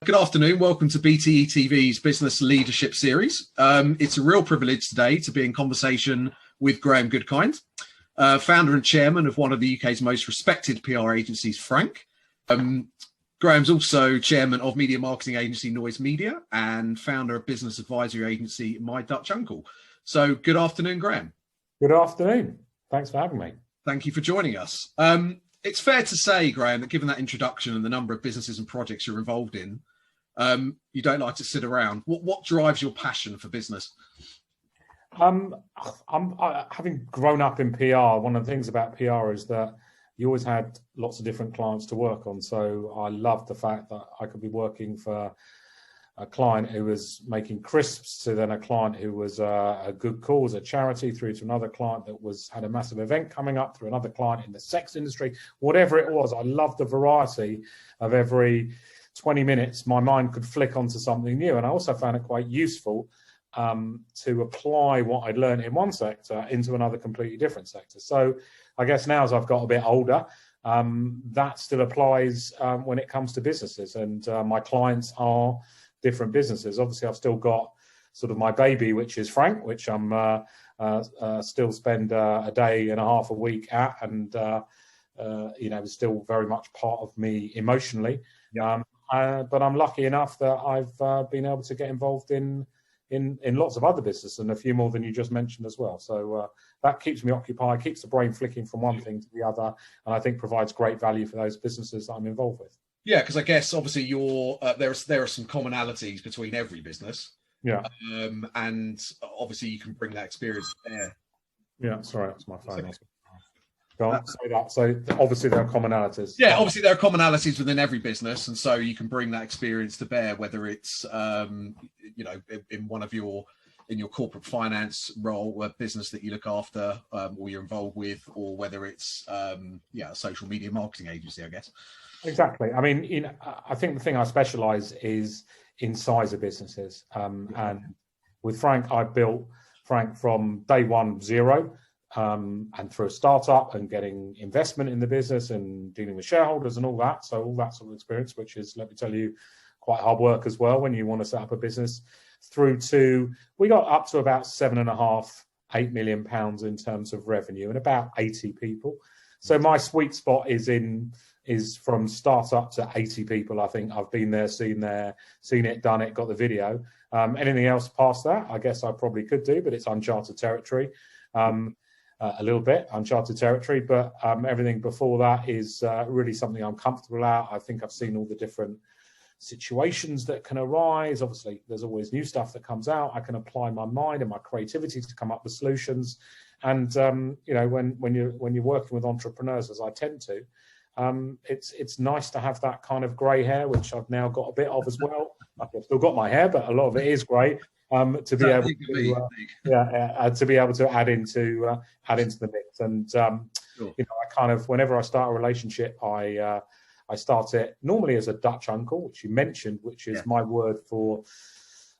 Good afternoon. Welcome to BTE TV's Business Leadership Series. It's a real privilege today to be in conversation with Graham Goodkind, founder and chairman of one of the UK's most respected PR agencies, Frank. Graham's also chairman of media marketing agency Noise Media and founder of business advisory agency My Dutch Uncle. So good afternoon, Graham. Good afternoon. Thanks for having me. Thank you for joining us. It's fair to say, Graham, that given that introduction and the number of businesses and projects you're involved in, you don't like to sit around. What drives your passion for business? Having grown up in PR, one of the things about PR is that you always had lots of different clients to work on. So I love the fact that I could be working for a client who was making crisps, to then a client who was a good cause, a charity, through to another client that had a massive event coming up, through another client in the sex industry, whatever it was. I loved the variety of every 20 minutes, my mind could flick onto something new. And I also found it quite useful to apply what I'd learned in one sector into another completely different sector. So I guess now as I've got a bit older, that still applies when it comes to businesses. And my clients are different businesses. Obviously, I've still got sort of my baby, which is Frank, which I'm still spend a day and a half a week at, and is still very much part of me emotionally. Yeah. But I'm lucky enough that I've been able to get involved in lots of other businesses, and a few more than you just mentioned as well. So that keeps me occupied, keeps the brain flicking from one thing to the other, and I think provides great value for those businesses that I'm involved with. Yeah, because I guess obviously there are some commonalities between every business. Yeah. And obviously you can bring that experience there. Yeah, sorry, that's my phone. Okay. Go on, say that. So obviously there are commonalities. Yeah, obviously there are commonalities within every business, and so you can bring that experience to bear, whether it's in one of your corporate finance role, a business that you look after or you're involved with, or whether it's a social media marketing agency, I guess. Exactly. I mean, I think the thing I specialize is in size of businesses, and with Frank, I built Frank from day one, zero. And through a startup and getting investment in the business and dealing with shareholders and all that. So all that sort of experience, which is, let me tell you, quite hard work as well when you want to set up a business, through to, we got up to about £7.5–8 million in terms of revenue and about 80 people. So my sweet spot is from startup to 80 people. I think I've been there, seen it, done it, got the video. Anything else past that, I guess I probably could do, but it's uncharted territory. A little bit uncharted territory, but everything before that is really something I'm comfortable at. I think I've seen all the different situations that can arise. Obviously, there's always new stuff that comes out. I can apply my mind and my creativity to come up with solutions. And when you're working with entrepreneurs, as I tend to, it's nice to have that kind of grey hair, which I've now got a bit of as well. I've still got my hair, but a lot of it is grey. To be able to add into the mix, and sure. I kind of, whenever I start a relationship, I start it normally as a Dutch uncle, which you mentioned, which is my word for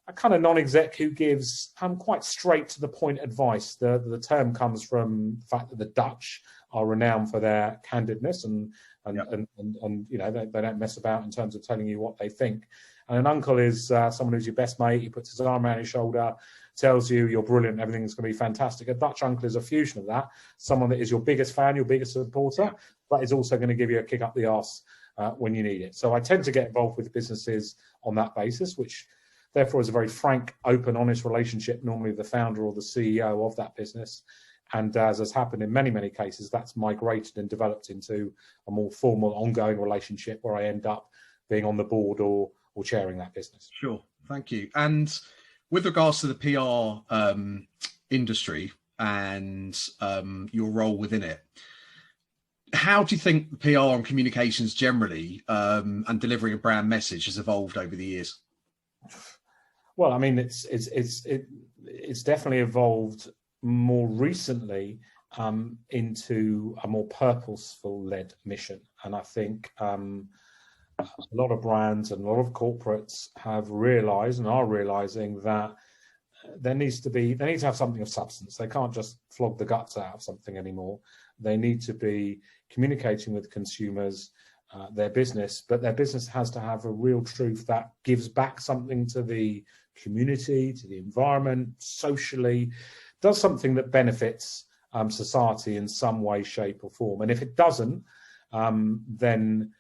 a kind of non-exec who gives quite straight to the point advice. The term comes from the fact that the Dutch are renowned for their candidness and they don't mess about in terms of telling you what they think. And an uncle is someone who's your best mate. He puts his arm around your shoulder, tells you you're brilliant, everything's going to be fantastic. A Dutch uncle is a fusion of that. Someone that is your biggest fan, your biggest supporter, but is also going to give you a kick up the arse when you need it. So I tend to get involved with businesses on that basis, which therefore is a very frank, open, honest relationship, normally the founder or the CEO of that business. And as has happened in many, many cases, that's migrated and developed into a more formal, ongoing relationship where I end up being on the board or chairing that business. Sure, thank you. And with regards to the PR industry and your role within it, how do you think PR and communications generally and delivering a brand message has evolved over the years? Well, I mean, it's definitely evolved more recently into a more purposeful-led mission, and I think a lot of brands and a lot of corporates have realised and are realising that they need to have something of substance. They can't just flog the guts out of something anymore. They need to be communicating with consumers their business, but their business has to have a real truth that gives back something to the community, to the environment, socially, does something that benefits society in some way, shape or form. And if it doesn't, then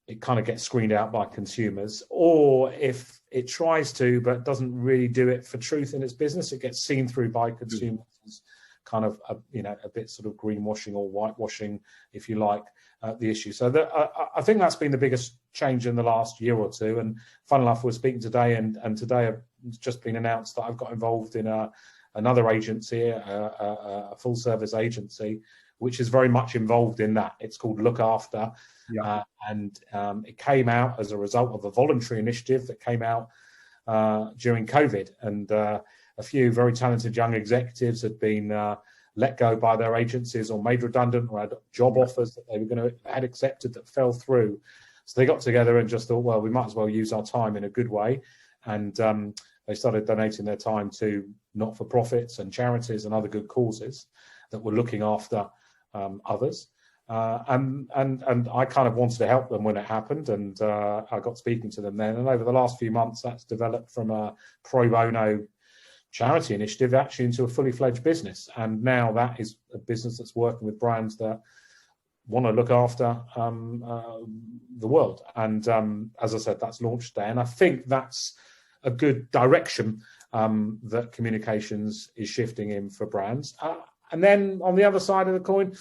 it kind of gets screened out by consumers. Or if it tries to, but doesn't really do it for truth in its business, it gets seen through by consumers as kind of, a bit sort of greenwashing or whitewashing, if you like, the issue. So I think that's been the biggest change in the last year or two. And fun enough, we're speaking today, and today it's just been announced that I've got involved in another agency, a full service agency, which is very much involved in that. It's called Look After. Yeah. And it came out as a result of a voluntary initiative that came out during COVID. And a few very talented young executives had been let go by their agencies or made redundant or had job offers that they were had accepted that fell through. So they got together and just thought, well, we might as well use our time in a good way. And they started donating their time to not-for-profits and charities and other good causes that were looking after others. And I kind of wanted to help them when it happened, and I got speaking to them then. And over the last few months, that's developed from a pro bono charity initiative actually into a fully fledged business. And now that is a business that's working with brands that want to look after the world. And as I said, that's launched today. And I think that's a good direction that communications is shifting in for brands. And then on the other side of the coin,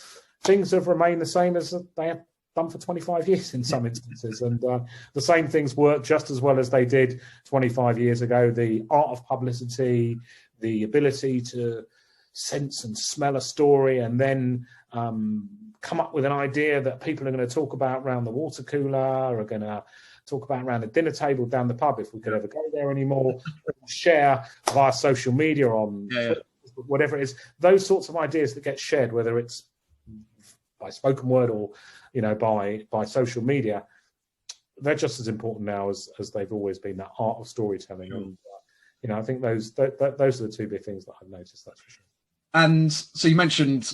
things have remained the same as they have done for 25 years in some instances. And the same things work just as well as they did 25 years ago. The art of publicity, the ability to sense and smell a story and then come up with an idea that people are going to talk about around the water cooler, are going to talk about around the dinner table down the pub, if we could ever go there anymore, share via social media on Twitter, whatever it is. Those sorts of ideas that get shared, whether it's by spoken word or by social media, they're just as important now as they've always been. That art of storytelling, and I think those are the two big things that I've noticed. That's for sure. And so you mentioned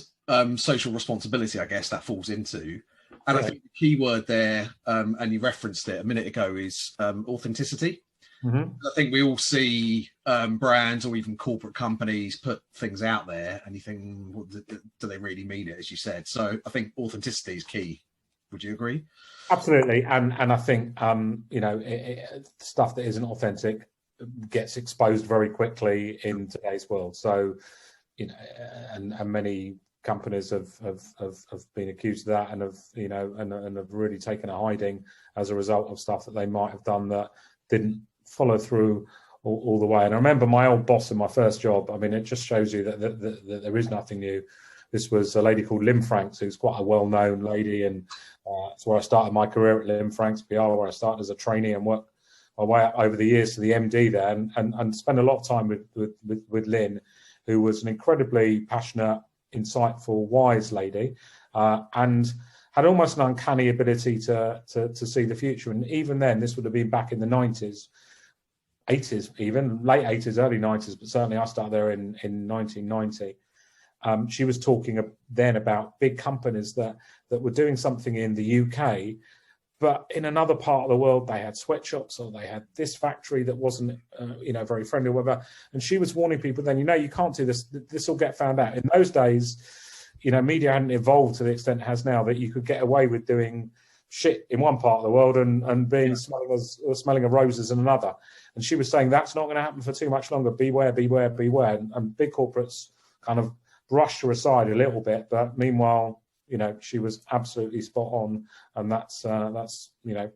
social responsibility. I guess that falls into, and I think the key word there, and you referenced it a minute ago, is authenticity. Mm-hmm. I think we all see brands or even corporate companies put things out there and you think, well, do they really mean it, as you said? So I think authenticity is key. Would you agree? Absolutely. And I think, stuff that isn't authentic gets exposed very quickly in today's world. So, and many companies have been accused of that and have really taken a hiding as a result of stuff that they might have done that didn't follow through all the way. And I remember my old boss in my first job. I mean, it just shows you that there is nothing new. This was a lady called Lynn Franks, who's quite a well-known lady, and it's where I started my career at Lynn Franks PR, where I started as a trainee and worked my way up over the years to the MD there, and spent a lot of time with Lynn, who was an incredibly passionate, insightful, wise lady, and had almost an uncanny ability to see the future. And even then, this would have been back in the 90s, 80s, even late 80s, early 90s, but certainly I started there in 1990. She was talking then about big companies that were doing something in the UK, but in another part of the world, they had sweatshops or they had this factory that wasn't, very friendly or whatever. And she was warning people then, you can't do this. This will get found out. In those days, media hadn't evolved to the extent it has now that you could get away with doing shit in one part of the world and being smelling of roses in another. And she was saying that's not going to happen for too much longer. Beware, beware, beware. And big corporates kind of brushed her aside a little bit, but meanwhile, she was absolutely spot on, and that's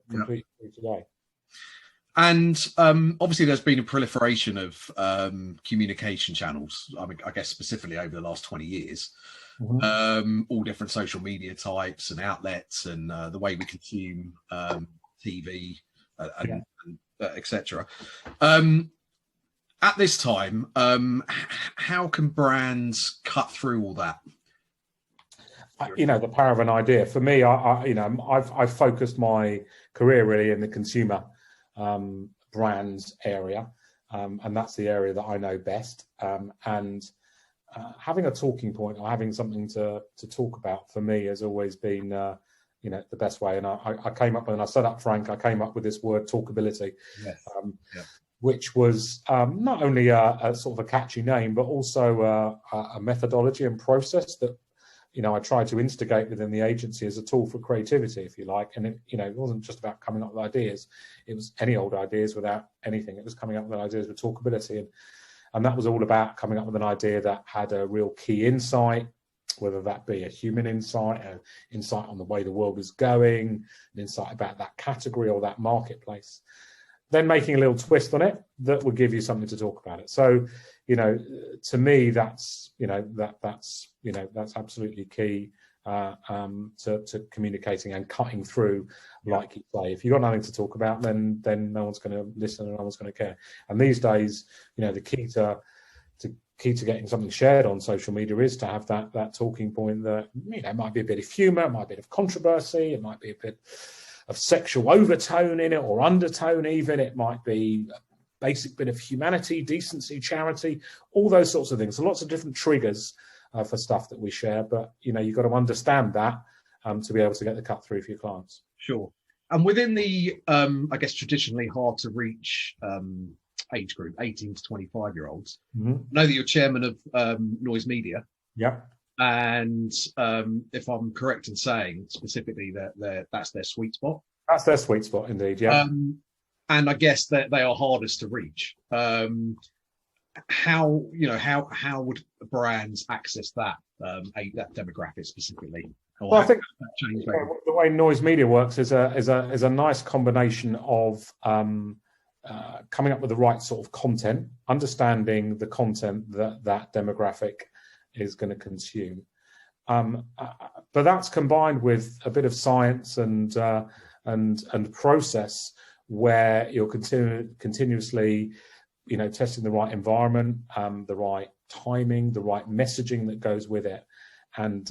completely true today. And obviously, there's been a proliferation of communication channels. I mean, I guess specifically over the last 20 years, all different social media types and outlets, and the way we consume TV and etc. At this time, how can brands cut through all that? The power of an idea. For me, I've focused my career really in the consumer brands area, and that's the area that I know best. And having a talking point or having something to talk about for me has always been, the best way. And I came up, when I set up Frank, I came up with this word talkability, Yes. which was not only a sort of a catchy name, but also a methodology and process that, I tried to instigate within the agency as a tool for creativity, if you like. And it wasn't just about coming up with ideas. It was any old ideas without anything. It was coming up with ideas with talkability. And that was all about coming up with an idea that had a real key insight, whether that be a human insight, an insight on the way the world is going, an insight about that category or that marketplace, then making a little twist on it that would give you something to talk about it. So, to me, that's absolutely key to communicating and cutting through, like you say. If you've got nothing to talk about, then no one's going to listen and no one's going to care. And these days, the key to getting something shared on social media is to have that talking point that, it might be a bit of humor, it might be a bit of controversy, it might be a bit of sexual overtone in it or undertone even, it might be a basic bit of humanity, decency, charity, all those sorts of things. So lots of different triggers for stuff that we share, but you've got to understand that to be able to get the cut through for your clients. Sure. And within the, I guess, traditionally hard to reach age group, 18 to 25-year-olds, I know that you're chairman of Noise Media. Yeah. And if I'm correct in saying specifically that that's their sweet spot. That's their sweet spot, indeed. Yeah. And I guess that they are hardest to reach. How would brands access that demographic specifically? Well, I think the way Noise Media works is a nice combination of coming up with the right sort of content, understanding the content that demographic is going to consume, but that's combined with a bit of science and process where you're continuously, testing the right environment, the right timing, the right messaging that goes with it, and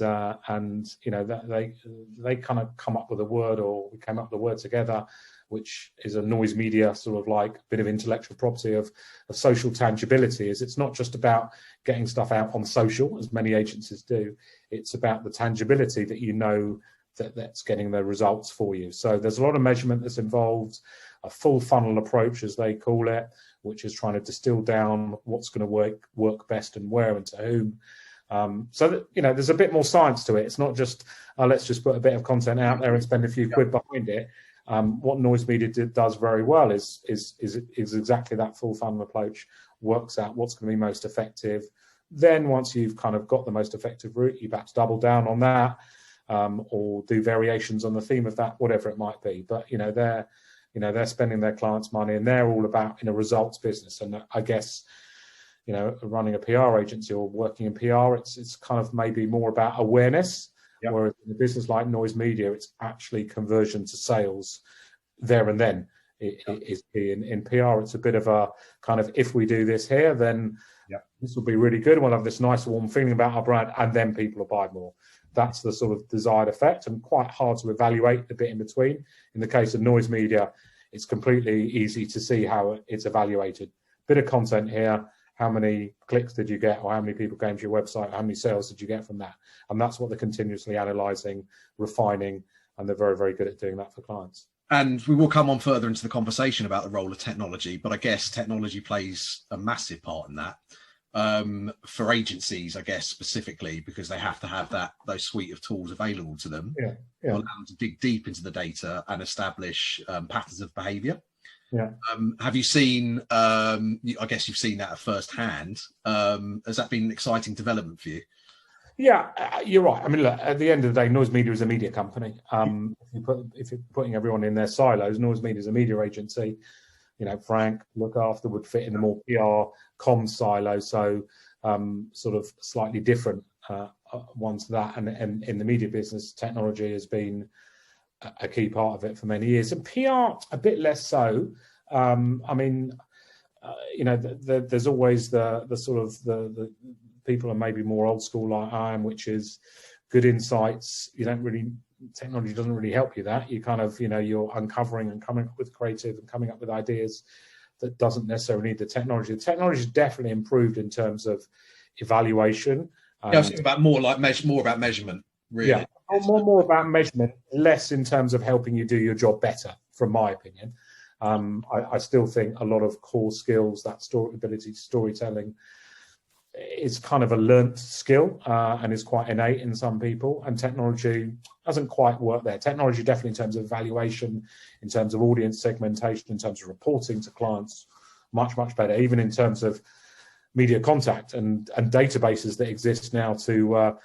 they kind of come up with a word, or we came up with a word together, which is a Noise Media sort of like bit of intellectual property of social tangibility. Is it's not just about getting stuff out on social, as many agencies do. It's about the tangibility that that's getting the results for you. So there's a lot of measurement that's involved, a full funnel approach, as they call it, which is trying to distill down what's going to work best and where and to whom. So that, there's a bit more science to it. It's not just let's just put a bit of content out there and spend a few quid behind it. What Noise Media does very well is exactly that full funnel approach, works out what's going to be most effective. Then once you've kind of got the most effective route, you perhaps double down on that, or do variations on the theme of that, whatever it might be. But they're spending their clients' money, and they're all about in a results business. And I guess running a PR agency or working in PR, it's kind of maybe more about awareness. Yep. Whereas in a business like Noise Media, it's actually conversion to sales there and then. Is in PR, it's a bit of a kind of, if we do this here, then this will be really good. We'll have this nice warm feeling about our brand, and then people will buy more. That's the sort of desired effect, and quite hard to evaluate the bit in between. In the case of Noise Media, it's completely easy to see how it's evaluated. Bit of content here. How many clicks did you get, or how many people came to your website? How many sales did you get from that? And that's what they're continuously analysing, refining, and they're very, very good at doing that for clients. And we will come on further into the conversation about the role of technology, but I guess technology plays a massive part in that for agencies, I guess, specifically, because they have to have those suite of tools available to them, allow them to dig deep into the data and establish patterns of behaviour. Yeah. Have you seen, I guess you've seen that at first hand. Has that been an exciting development for you? Yeah, you're right. I mean, look, at the end of the day, Noise Media is a media company. If you're putting everyone in their silos, Noise Media is a media agency. Frank, Look After would fit in the more PR comms silo. So sort of slightly different ones to that. And in the media business, technology has been a key part of it for many years, and PR a bit less so. I mean, there's always the sort of the people are maybe more old school like I am, which is good insights. Technology doesn't really help you that. You kind of, you're uncovering and coming up with creative and coming up with ideas that doesn't necessarily need the technology. The technology is definitely improved in terms of evaluation. I was thinking about more about measurement, really. Yeah, more about measurement, less in terms of helping you do your job better, from my opinion. I still think a lot of core skills, that ability to storytelling, is kind of a learnt skill and is quite innate in some people, and technology doesn't quite work there. Technology definitely in terms of evaluation, in terms of audience segmentation, in terms of reporting to clients, much better, even in terms of media contact and databases that exist now to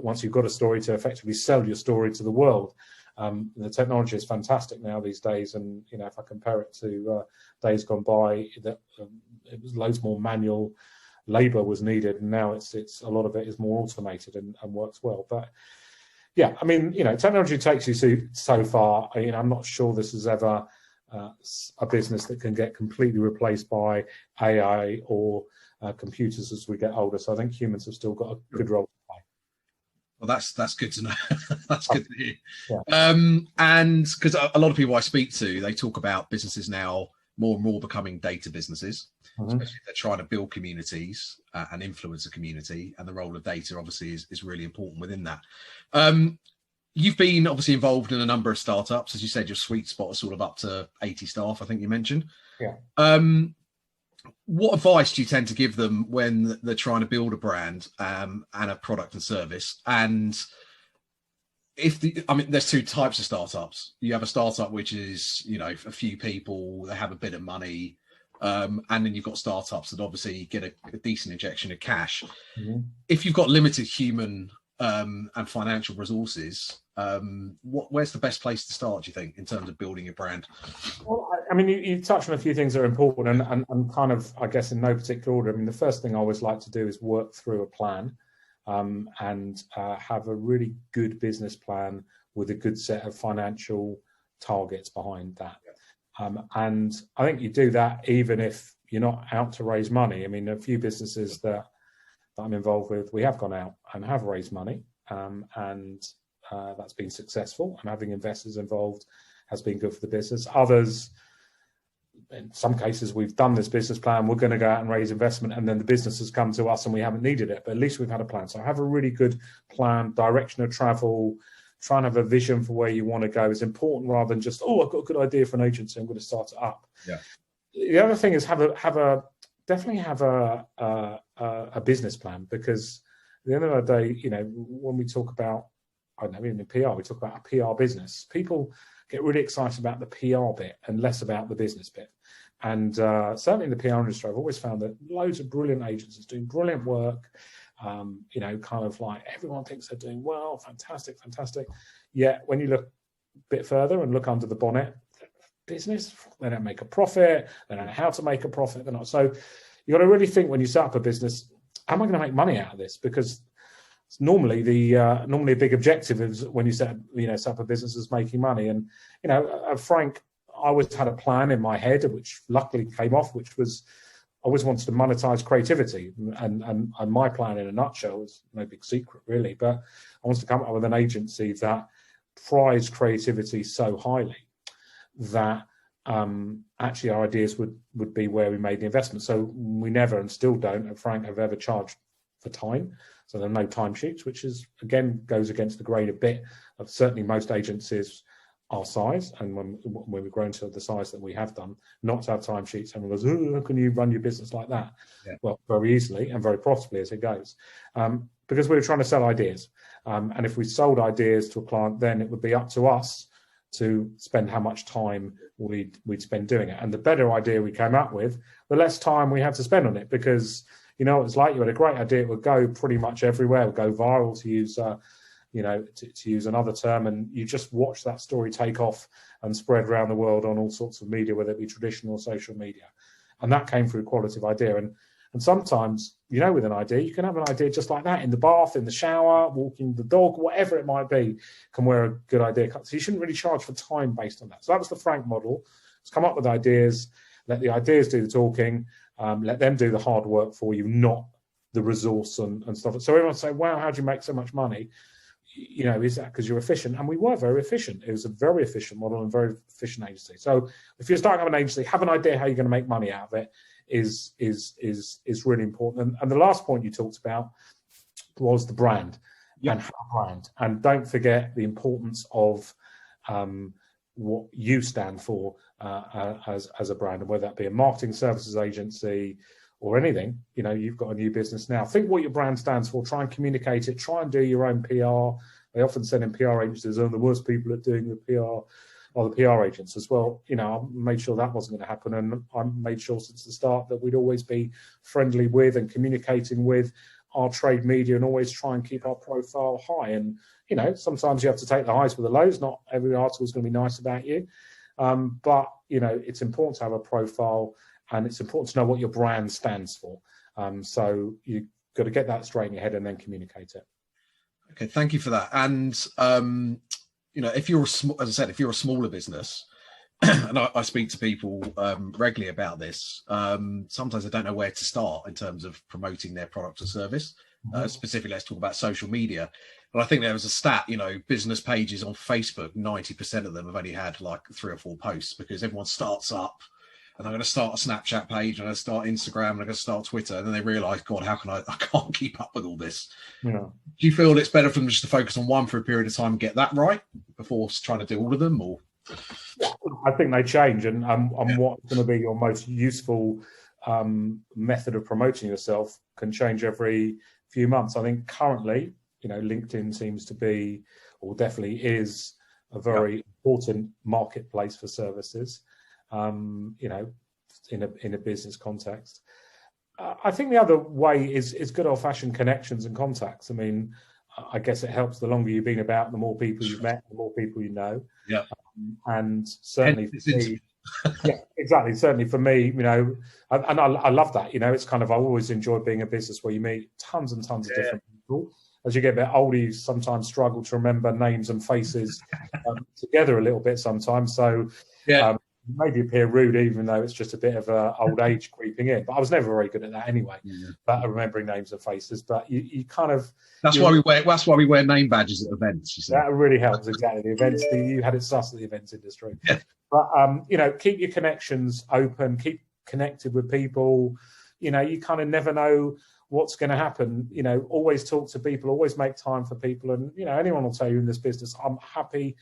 once you've got a story, to effectively sell your story to the world. The technology is fantastic now these days, and if I compare it to days gone by, that it was loads more manual labor was needed, and now it's a lot of it is more automated and works well. But yeah, I mean, technology takes you so far. I'm not sure this is ever a business that can get completely replaced by AI or computers as we get older. So I think humans have still got a good role to play. Well, that's good to know. That's good to hear. Yeah. And because a lot of people I speak to, they talk about businesses now more and more becoming data businesses, especially if they're trying to build communities and influence a community, and the role of data obviously is really important within that. You've been obviously involved in a number of startups. As you said, your sweet spot is sort of up to 80 staff, I think you mentioned. Yeah. What advice do you tend to give them when they're trying to build a brand and a product and service? And there's two types of startups. You have a startup which is, a few people, they have a bit of money, and then you've got startups that obviously get a decent injection of cash. Mm-hmm. If you've got limited human and financial resources, where's the best place to start, do you think, in terms of building a brand? Well, I mean, you touched on a few things that are important, and kind of, I guess, in no particular order. I mean, the first thing I always like to do is work through a plan, and have a really good business plan with a good set of financial targets behind that. And I think you do that even if you're not out to raise money. I mean, a few businesses that I'm involved with, we have gone out and have raised money, and that's been successful, and having investors involved has been good for the business. Others, in some cases, we've done this business plan, we're going to go out and raise investment, and then the business has come to us and we haven't needed it, but at least we've had a plan. So have a really good plan, direction of travel, try and have a vision for where you want to go is important, rather than just, I've got a good idea for an agency, I'm going to start it up. Yeah. The other thing is definitely have a business plan, because at the end of the day, when we talk about, I don't know, even in PR, we talk about a PR business. People get really excited about the PR bit and less about the business bit. And certainly in the PR industry, I've always found that loads of brilliant agencies doing brilliant work, kind of like everyone thinks they're doing well, fantastic. Yet when you look a bit further and look under the bonnet, business, they don't make a profit, they don't know how to make a profit, they're not. So you got to really think when you set up a business, am I going to make money out of this? Because normally a big objective is when you set up a business is making money. And Frank, I always had a plan in my head, which luckily came off, which was I always wanted to monetize creativity, and my plan in a nutshell is no big secret really, but I wanted to come up with an agency that prized creativity so highly that actually our ideas would be where we made the investment. So we never, and still don't, at Frank, have ever charged for time. So there are no timesheets, which is, again, goes against the grain a bit of certainly most agencies our size. And when we've grown to the size that we have done, not to have timesheets, everyone goes, how can you run your business like that? Yeah. Well, very easily and very profitably as it goes. Because we were trying to sell ideas. And if we sold ideas to a client, then it would be up to us to spend how much time we'd spend doing it. And the better idea we came up with, the less time we had to spend on it, because it's like you had a great idea, it would go pretty much everywhere, it would go viral, to use to use another term, and you just watch that story take off and spread around the world on all sorts of media, whether it be traditional or social media. And that came through quality of idea. And sometimes, with an idea, you can have an idea just like that in the bath, in the shower, walking the dog, whatever it might be, can where a good idea comes. So you shouldn't really charge for time based on that. So that was the Frank model. Let's come up with ideas, let the ideas do the talking, let them do the hard work for you, not the resource and stuff. So everyone say, wow, how do you make so much money? Is that because you're efficient? And we were very efficient. It was a very efficient model and very efficient agency. So if you're starting up an agency, have an idea how you're going to make money out of it is really important. And the last point you talked about was the brand. and have a brand. And don't forget the importance of what you stand for as a brand, and whether that be a marketing services agency or anything. You've got a new business now. Think what your brand stands for. Try and communicate it. Try and do your own PR. They often send in PR agencies, the worst people at doing the PR are the PR agents as well. I made sure that wasn't going to happen, and I made sure since the start that we'd always be friendly with and communicating with our trade media, and always try and keep our profile high. And sometimes you have to take the highs with the lows. Not every article is going to be nice about you, but it's important to have a profile, and it's important to know what your brand stands for. So you've got to get that straight in your head and then communicate it. Okay, thank you for that. And if you're as I said, if you're a smaller business, and I speak to people regularly about this, sometimes they don't know where to start in terms of promoting their product or service. Specifically, let's talk about social media. And I think there was a stat, business pages on Facebook, 90% of them have only had like 3 or 4 posts, because everyone starts up and I'm going to start a Snapchat page, and I'm going to start Instagram, and I'm going to start Twitter. And then they realize, God, how can I can't keep up with all this. Yeah. Do you feel it's better for them just to focus on one for a period of time and get that right before trying to do all of them? Or I think they change, and what's going to be your most useful method of promoting yourself can change every few months. I think currently, LinkedIn seems to be, or definitely is, a very important marketplace for services. In a business context. I think the other way is good old-fashioned connections and contacts. I mean, I guess it helps the longer you've been about, the more people you've met, the more people you know. Yeah. And certainly for me, yeah, exactly. Certainly for me, and I love that. It's kind of, I always enjoy being a business where you meet tons and tons of different people. As you get a bit older, you sometimes struggle to remember names and faces together a little bit sometimes. So maybe appear rude, even though it's just a bit of old age creeping in. But I was never very good at that anyway. But remembering names and faces. But you kind of that's why we wear name badges at events. You see. That really helps, exactly. The events, you had it sus at the events industry. Yeah. But keep your connections open, keep connected with people. You kind of never know what's going to happen. Always talk to people, always make time for people. And anyone will tell you in this business, I'm happy.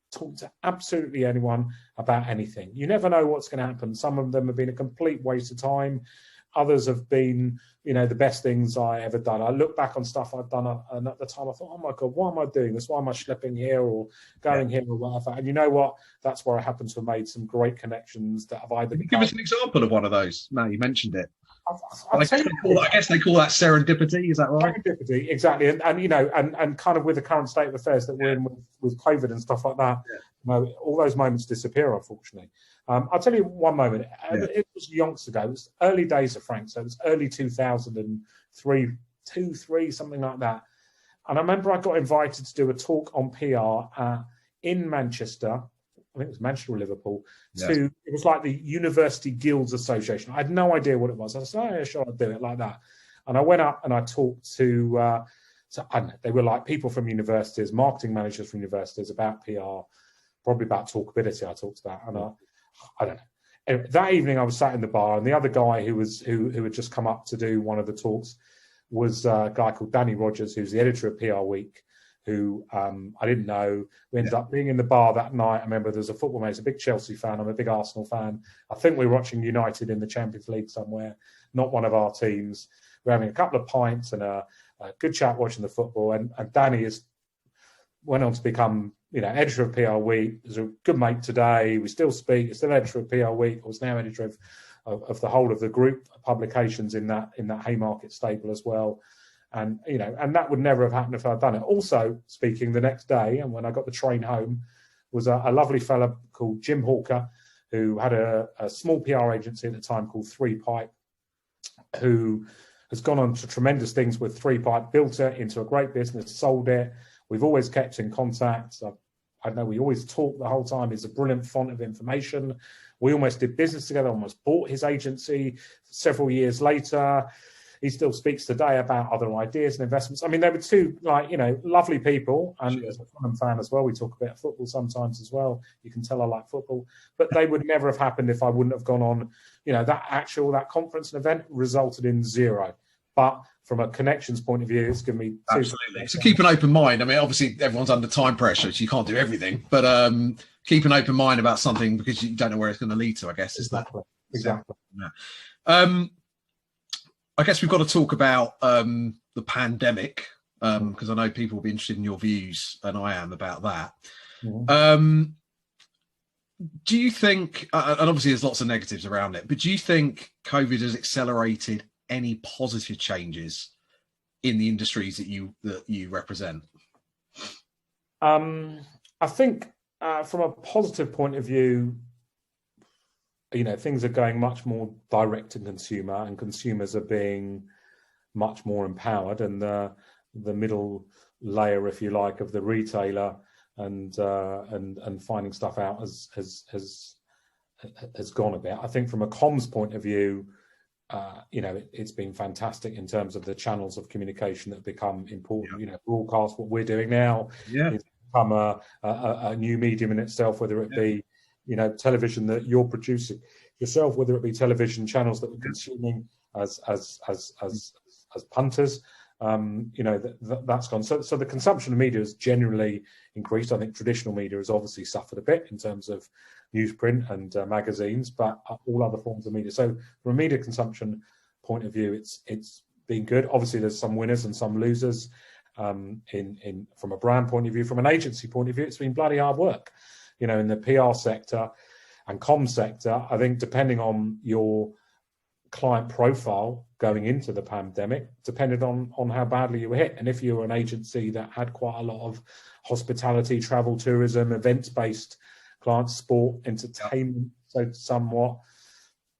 Talk to absolutely anyone about anything. You never know what's going to happen. Some of them have been a complete waste of time. Others have been, the best things I ever done. I look back on stuff I've done, and at the time I thought, oh my God, why am I doing this? Why am I schlepping here or going here or whatever? And you know what? That's where I happen to have made some great connections that have either Can you give us an example of one of those? No, you mentioned it. I guess they call that serendipity. Is that right? Serendipity, exactly. And kind of with the current state of affairs that we're in with COVID and stuff like that, all those moments disappear, unfortunately. I'll tell you one moment. It was yonks ago. It was early days of Frank, so it was early 2003, something like that. And I remember I got invited to do a talk on PR in Manchester. I think it was Manchester or Liverpool, it was like the University Guilds Association. I had no idea what it was. I said, oh, yeah, sure, I'll do it like that. And I went up and I talked to I don't know, they were like people from universities, marketing managers from universities about PR, probably about talkability I talked about. And I don't know. Anyway, that evening I was sat in the bar, and the other guy who had just come up to do one of the talks was a guy called Danny Rogers, who's the editor of PR Week, who I didn't know. We ended up being in the bar that night. I remember there's a football mate, he's a big Chelsea fan. I'm a big Arsenal fan. I think we were watching United in the Champions League somewhere, not one of our teams. We're having a couple of pints and a good chat watching the football. And Danny went on to become, editor of PR Week. He's a good mate today. We still speak. He's still editor of PR Week. I was now editor of the whole of the group publications in that Haymarket stable as well. And and that would never have happened if I'd done it. Also, speaking the next day, and when I got the train home, was a lovely fella called Jim Hawker, who had a small PR agency at the time called 3 Pipe, who has gone on to tremendous things with 3 Pipe, built it into a great business, sold it. We've always kept in contact. I know we always talk the whole time. He's a brilliant font of information. We almost did business together, almost bought his agency several years later. He still speaks today about other ideas and investments. I mean, they were two, lovely people. And as a Fulham fan as well, we talk a bit of football sometimes as well. You can tell I like football. But they would never have happened if I wouldn't have gone on, that conference and event resulted in 0. But from a connections point of view, it's given me absolutely. So keep an open mind. I mean, obviously everyone's under time pressure, so you can't do everything, but keep an open mind about something because you don't know where it's going to lead to, I guess. Exactly. Yeah. I guess we've got to talk about the pandemic because I know people will be interested in your views, and I am, about that. Do you think, and obviously there's lots of negatives around it, but do you think COVID has accelerated any positive changes in the industries that you represent? I think from a positive point of view, things are going much more direct to consumer, and consumers are being much more empowered, and the middle layer, if you like, of the retailer and finding stuff out has gone a bit. I think from a comms point of view, it's been fantastic in terms of the channels of communication that have become important. Broadcast, what we're doing now, it's become a new medium in itself, whether it be television that you're producing yourself, whether it be television channels that we're consuming as punters. That's gone. So the consumption of media has generally increased. I think traditional media has obviously suffered a bit in terms of newsprint and magazines, but all other forms of media. So from a media consumption point of view, it's been good. Obviously, there's some winners and some losers. From a brand point of view, from an agency point of view, it's been bloody hard work. In the PR sector and comm sector, I think depending on your client profile going into the pandemic, depended on how badly you were hit. And if you were an agency that had quite a lot of hospitality, travel, tourism, events-based clients, sport, entertainment, so somewhat,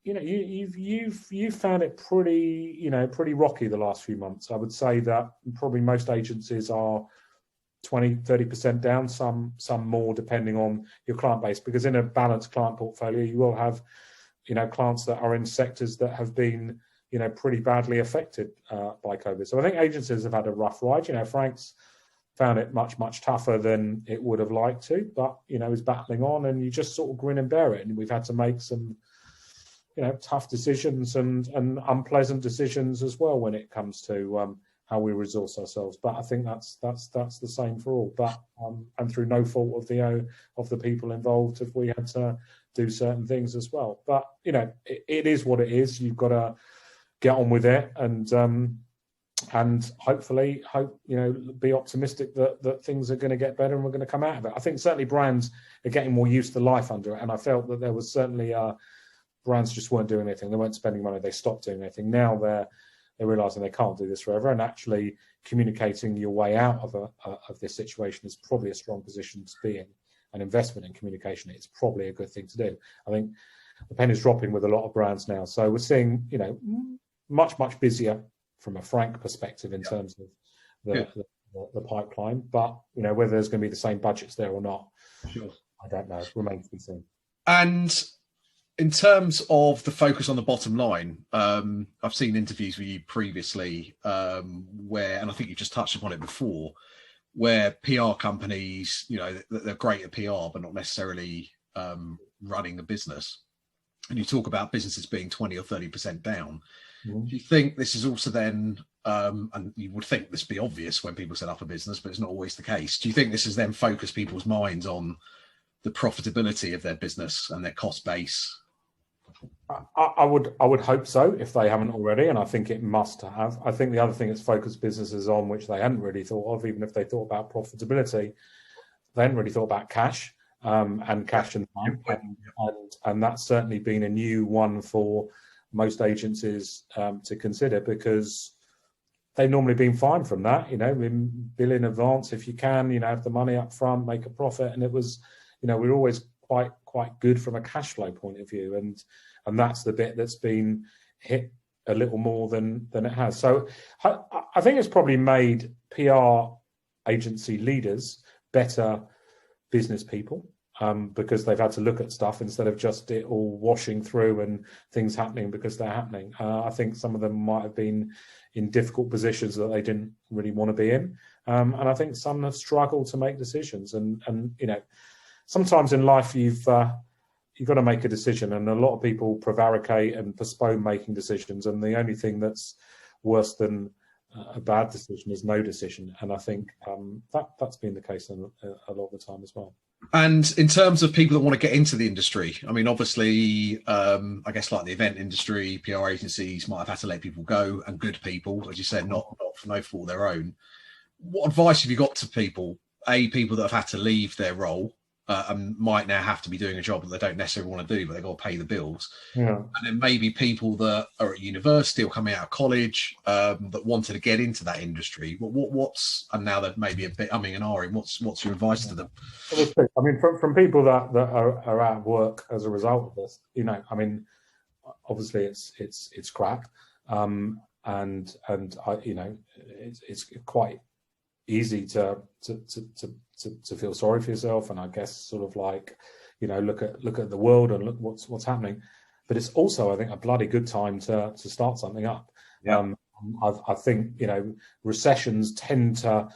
you've found it pretty rocky the last few months. I would say that probably most agencies are 20-30% down, some more, depending on your client base, because in a balanced client portfolio you will have clients that are in sectors that have been pretty badly affected by COVID. So I think agencies have had a rough ride. Frank's found it much tougher than it would have liked to, but is battling on, and you just sort of grin and bear it. And we've had to make some tough decisions and unpleasant decisions as well when it comes to how we resource ourselves. But I think that's the same for all. But and through no fault of the people involved, if we had to do certain things as well. But it is what it is. You've got to get on with it, and hopefully be optimistic that things are going to get better and we're going to come out of it. I think certainly brands are getting more used to life under it, and I felt that there was certainly brands just weren't doing anything. They weren't spending money. They stopped doing anything. Now they're realizing they can't do this forever, and actually communicating your way out of this situation is probably a strong position to be in. An investment in communication, it's probably a good thing to do. I think the pen is dropping with a lot of brands now, so we're seeing much busier from a Frank perspective in terms of the pipeline. But whether there's going to be the same budgets there or not, I don't know. It remains to be seen. And in terms of the focus on the bottom line, I've seen interviews with you previously where, and I think you've just touched upon it before, where PR companies, they're great at PR, but not necessarily running a business. And you talk about businesses being 20 or 30% down. Do you think this is also then, and you would think this would be obvious when people set up a business, but it's not always the case. Do you think this has then focused people's minds on the profitability of their business and their cost base? I would hope so, if they haven't already, and I think it must have. I think the other thing it's focused businesses on, which they hadn't really thought of, even if they thought about profitability, they hadn't really thought about cash and cash in the bank, and that's certainly been a new one for most agencies to consider, because they've normally been fine from that. Bill in advance if you can, have the money up front, make a profit, and it was, we're always quite good from a cash flow point of view, and that's the bit that's been hit a little more than it has. So I think it's probably made PR agency leaders better business people, because they've had to look at stuff instead of just it all washing through and things happening because they're happening. I think some of them might have been in difficult positions that they didn't really want to be in, and I think some have struggled to make decisions. And sometimes in life you've got to make a decision, and a lot of people prevaricate and postpone making decisions, and the only thing that's worse than a bad decision is no decision. And I think that's been the case a lot of the time as well. And in terms of people that want to get into the industry, I mean, obviously, I guess like the event industry, PR agencies might have had to let people go, and good people, as you said, not for no fault of their own. What advice have you got to people, people that have had to leave their role and might now have to be doing a job that they don't necessarily want to do, but they've got to pay the bills? Yeah. And then maybe people that are at university or coming out of college that wanted to get into that industry. What's and now that maybe a bit umming and ahhing, what's your advice to them? I mean, from people that are out of work as a result of this, I mean, obviously it's crap, and it's quite easy to feel sorry for yourself, and I guess sort of like, look at the world and look what's happening. But it's also, I think, a bloody good time to start something up. Yeah. I think recessions tend to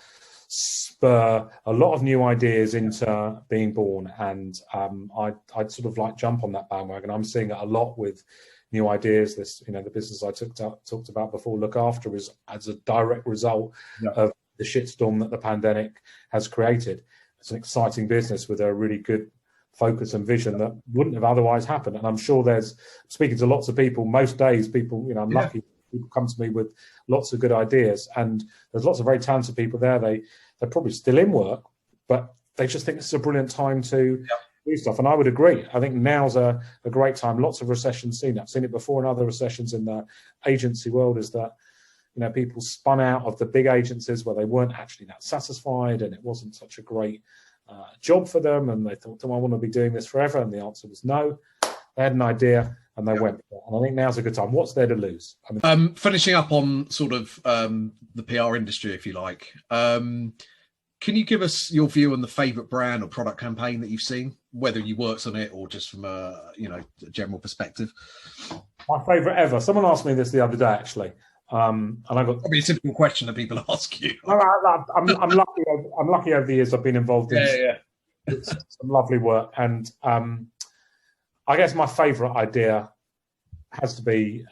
spur a lot of new ideas into being born, and I'd sort of like jump on that bandwagon. I'm seeing it a lot with new ideas. This, the business I talked about before, Look After, is as a direct result of the shitstorm that the pandemic has created. It's an exciting business with a really good focus and vision that wouldn't have otherwise happened. And I'm sure speaking to lots of people, most days people, I'm lucky, people come to me with lots of good ideas, and there's lots of very talented people there. They're probably still in work, but they just think this is a brilliant time to do stuff. And I would agree. I think now's a great time. Lots of recessions seen it. I've seen it before in other recessions in the agency world, is that people spun out of the big agencies where they weren't actually that satisfied, and it wasn't such a great job for them, and they thought, do I want to be doing this forever? And the answer was no. They had an idea and they went for it. And I think now's a good time. What's there to lose? I mean, finishing up on sort of the PR industry, if you like, can you give us your view on the favourite brand or product campaign that you've seen, whether you worked on it or just from a general perspective? My favourite ever. Someone asked me this the other day, actually. And I got probably a typical question that people ask you. I'm lucky. I'm lucky over the years I've been involved in some lovely work, and I guess my favourite idea has to be.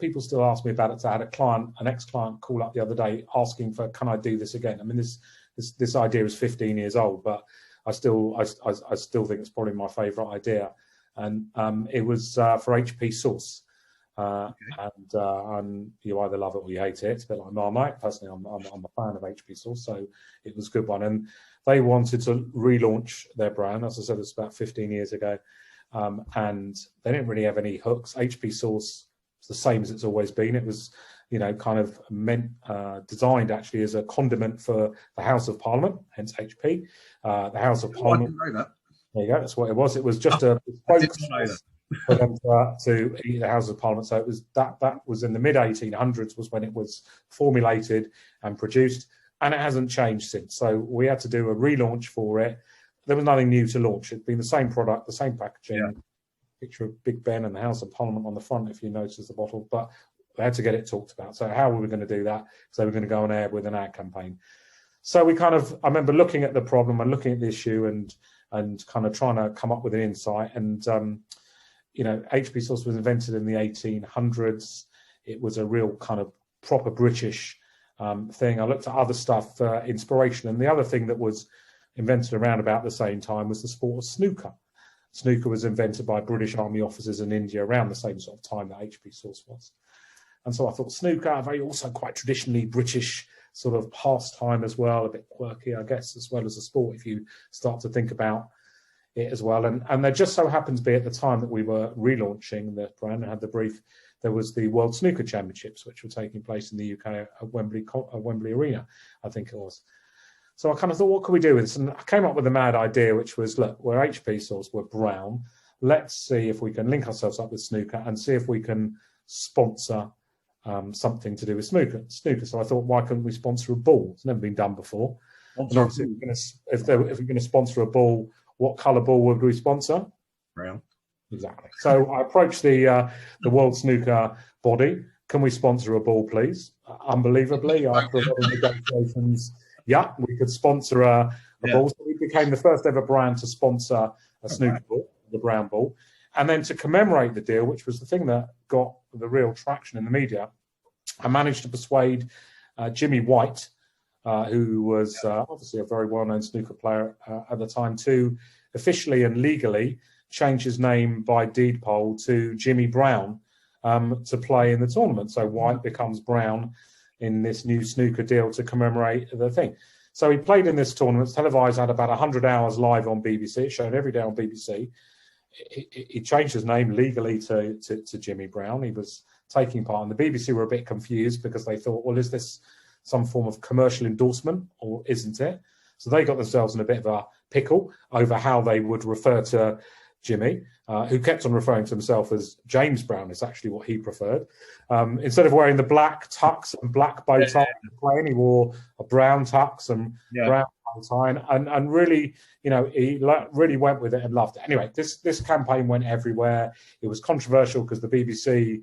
People still ask me about it. So I had an ex-client, call up the other day asking for, can I do this again? I mean, this idea is 15 years old, but I still think it's probably my favourite idea, and it was for HP Source. And you either love it or you hate it. It's a bit like Marmite. Personally, I'm a fan of HP Source, so it was a good one. And they wanted to relaunch their brand. As I said, it's about 15 years ago, and they didn't really have any hooks. HP Source is the same as it's always been. It was, kind of designed actually as a condiment for the House of Parliament, hence HP. The House of Parliament. I didn't know that. There you go. That's what it was. It was just a for them to eat the House of Parliament. So it was that was in the mid 1800s was when it was formulated and produced, and it hasn't changed since. So we had to do a relaunch for it. There was nothing new to launch. It'd been the same product, the same packaging, picture of Big Ben and the House of Parliament on the front, if you notice the bottle, but they had to get it talked about. So how were we going to do that? So we're going to go on air with an ad campaign. So I remember looking at the problem and looking at the issue and kind of trying to come up with an insight. And HP Source was invented in the 1800s. It was a real kind of proper British thing. I looked at other stuff for inspiration. And the other thing that was invented around about the same time was the sport of snooker. Snooker was invented by British Army officers in India around the same sort of time that HP Source was. And so I thought snooker, very also quite traditionally British sort of pastime as well, a bit quirky, I guess, as well as a sport if you start to think about it as well. And there just so happened to be at the time that we were relaunching the brand and had the brief, there was the World Snooker Championships, which were taking place in the UK at Wembley Arena, I think it was. So I kind of thought, what could we do with this? And I came up with a mad idea, which was, look, we're HP Source, we're brown. Let's see if we can link ourselves up with snooker and see if we can sponsor something to do with snooker. So I thought, why couldn't we sponsor a ball? It's never been done before. And obviously, if we're going to sponsor a ball, what colour ball would we sponsor? Brown. Exactly. So I approached the World Snooker body. Can we sponsor a ball, please? Unbelievably, after a lot of negotiations, we could sponsor a ball. So we became the first ever brand to sponsor a snooker ball, the brown ball. And then to commemorate the deal, which was the thing that got the real traction in the media, I managed to persuade Jimmy White, who was obviously a very well-known snooker player at the time, to officially and legally change his name by deed poll to Jimmy Brown to play in the tournament. So White becomes Brown in this new snooker deal to commemorate the thing. So he played in this tournament. It's televised, had about 100 hours live on BBC. It showed every day on BBC. He changed his name legally to Jimmy Brown. He was taking part, and the BBC were a bit confused because they thought, well, is this some form of commercial endorsement or isn't it? So they got themselves in a bit of a pickle over how they would refer to Jimmy, who kept on referring to himself as James Brown, is actually what he preferred. Instead of wearing the black tux and black bow tie playing, he wore a brown tux and brown bow tie, and really, he really went with it and loved it. Anyway, this campaign went everywhere. It was controversial because the BBC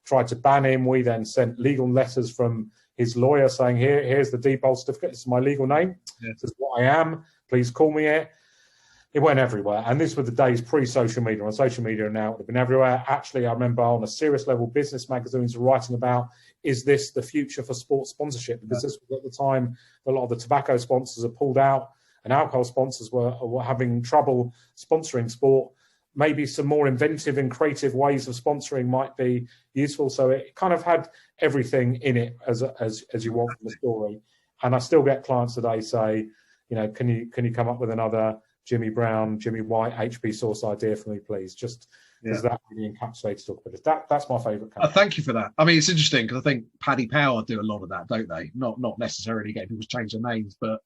tried to ban him. We then sent legal letters from his lawyer saying, here's the deed poll certificate. This is my legal name. This is what I am. Please call me it. It went everywhere. And this were the days pre-social media. On social media now, it would have been everywhere. Actually, I remember on a serious level, business magazines were writing about, is this the future for sports sponsorship? Because this was at the time a lot of the tobacco sponsors had pulled out and alcohol sponsors were having trouble sponsoring sport. Maybe some more inventive and creative ways of sponsoring might be useful. So it kind of had everything in it as you want from the story. And I still get clients today say, can you come up with another Jimmy Brown, Jimmy White, HP source idea for me, please? Just because that really encapsulates talk about it. That's my favourite campaign. Thank you for that. I mean, it's interesting because I think Paddy Power do a lot of that, don't they? Not necessarily getting people to change their names, but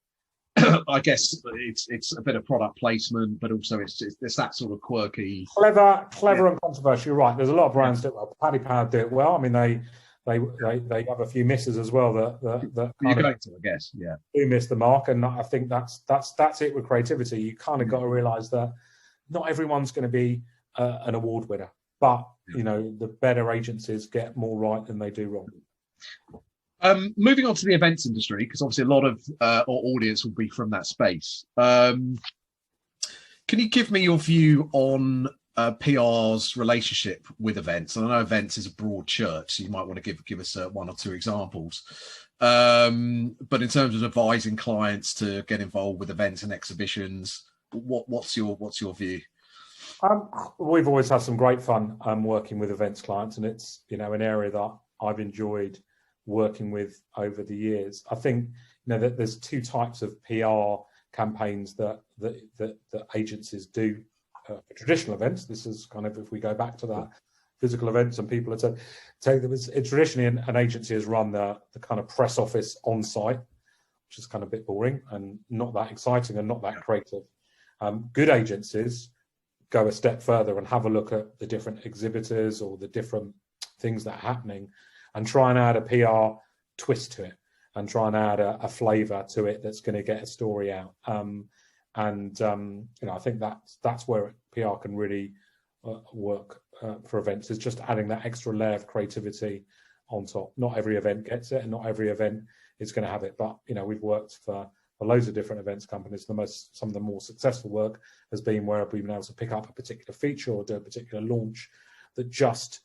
I guess it's a bit of product placement, but also it's that sort of quirky, clever and controversial. You're right. There's a lot of brands do it well. Paddy Power do it well. I mean, they have a few misses as well that you're going to, I guess, do miss the mark. And I think that's it with creativity. You kind of got to realise that not everyone's going to be an award winner, but the better agencies get more right than they do wrong. Moving on to the events industry, because obviously a lot of our audience will be from that space. Can you give me your view on PR's relationship with events? And I know events is a broad church, so you might want to give us one or two examples. But in terms of advising clients to get involved with events and exhibitions, what's your view? We've always had some great fun working with events clients, and it's an area that I've enjoyed working with over the years. I think that there's two types of PR campaigns that agencies do for traditional events. This is kind of, if we go back to that, physical events, and people are saying that traditionally an agency has run the kind of press office on site, which is kind of a bit boring and not that exciting and not that creative. Good agencies go a step further and have a look at the different exhibitors or the different things that are happening and try and add a PR twist to it and try and add a flavour to it that's going to get a story out. I think that's where PR can really work for events, is just adding that extra layer of creativity on top. Not every event gets it, and not every event is going to have it. But we've worked for loads of different events companies. Some of the more successful work has been where we've been able to pick up a particular feature or do a particular launch that just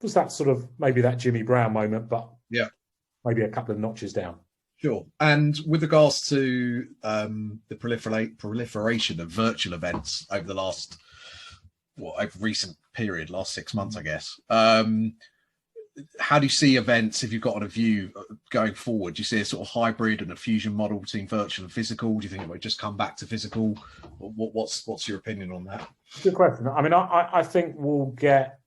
was that sort of maybe that Jimmy Brown moment, but maybe a couple of notches down. Sure. And with regards to the proliferation of virtual events over the last, over recent period, last 6 months, I guess. How do you see events, if you've got on a view going forward? Do you see a sort of hybrid and a fusion model between virtual and physical? Do you think it will just come back to physical? What's your opinion on that? Good question. I mean, I think we'll get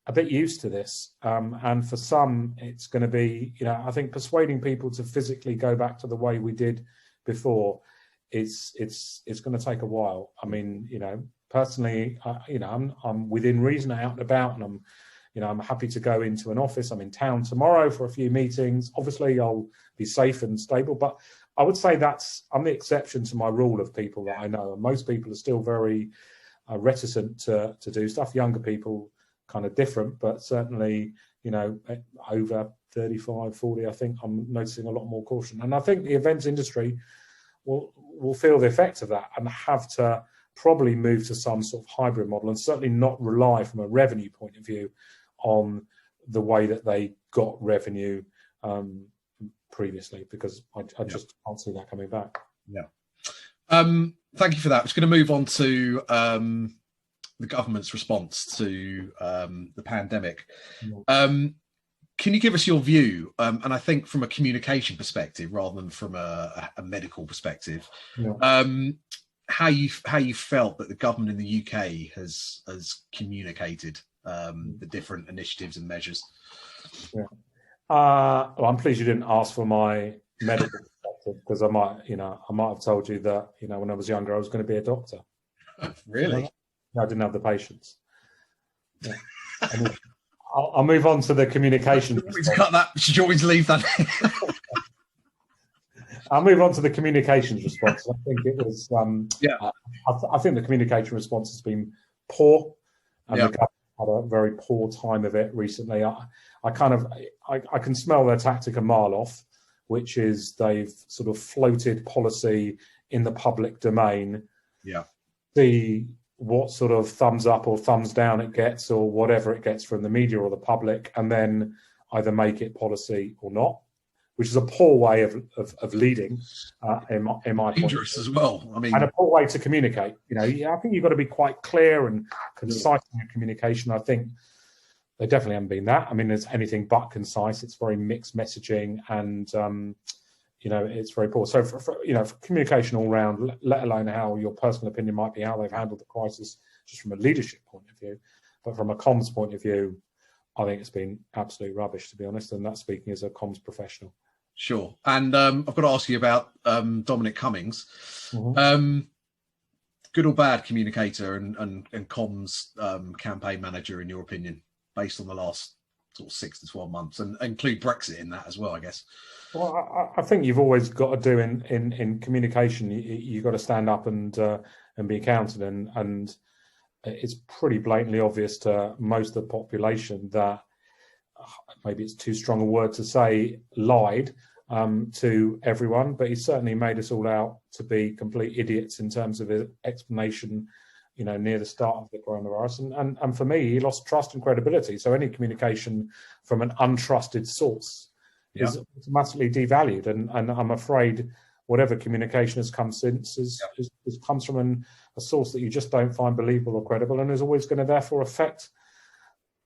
a bit used to this, and for some it's going to be, I think persuading people to physically go back to the way we did before it's going to take a while. I mean, personally, I'm within reason, out and about, and I'm happy to go into an office. I'm in town tomorrow for a few meetings. Obviously, I'll be safe and stable, but I would say I'm the exception to my rule of people that I know, and most people are still very reticent to do stuff. Younger people kind of different, but certainly, over 35, 40, I think I'm noticing a lot more caution. And I think the events industry will feel the effect of that and have to probably move to some sort of hybrid model, and certainly not rely from a revenue point of view on the way that they got revenue previously, because I just can't see that coming back. Yeah. Thank you for that. I'm just going to move on to the government's response to the pandemic. Can you give us your view, and I think from a communication perspective rather than from a medical perspective, how you felt that the government in the UK has communicated the different initiatives and measures? Well, I'm pleased you didn't ask for my medical perspective, because I might have told you that when I was younger I was going to be a doctor. Really? I didn't have the patience. Yeah. I'll move on to the communication. Do you want me to leave that? I'll move on to the communications response. I think it was. I think the communication response has been poor, and the government had a very poor time of it recently. I can smell their tactic a mile off, which is they've sort of floated policy in the public domain. Yeah. See what sort of thumbs up or thumbs down it gets, or whatever it gets from the media or the public, and then either make it policy or not, which is a poor way of leading, in my dangerous as well. I mean, and a poor way to communicate. I think you've got to be quite clear and concise in your communication. I think they definitely haven't been that. I mean, it's anything but concise. It's very mixed messaging, and it's very poor. So for communication all round, let alone how your personal opinion might be, how they've handled the crisis, just from a leadership point of view, but from a comms point of view, I think it's been absolute rubbish, to be honest. And that's speaking as a comms professional. Sure. And I've got to ask you about Dominic Cummings. Good or bad communicator and comms campaign manager, in your opinion, based on the last sort of 6 to 12 months, and include Brexit in that as well, I guess? Well, I think you've always got to do in communication. You've got to stand up and be counted, and it's pretty blatantly obvious to most of the population that, maybe it's too strong a word to say, lied to everyone, but he certainly made us all out to be complete idiots in terms of his explanation, near the start of the coronavirus. And for me, he lost trust and credibility. So any communication from an untrusted source is automatically devalued. And I'm afraid whatever communication has come since comes from a source that you just don't find believable or credible, and is always going to therefore affect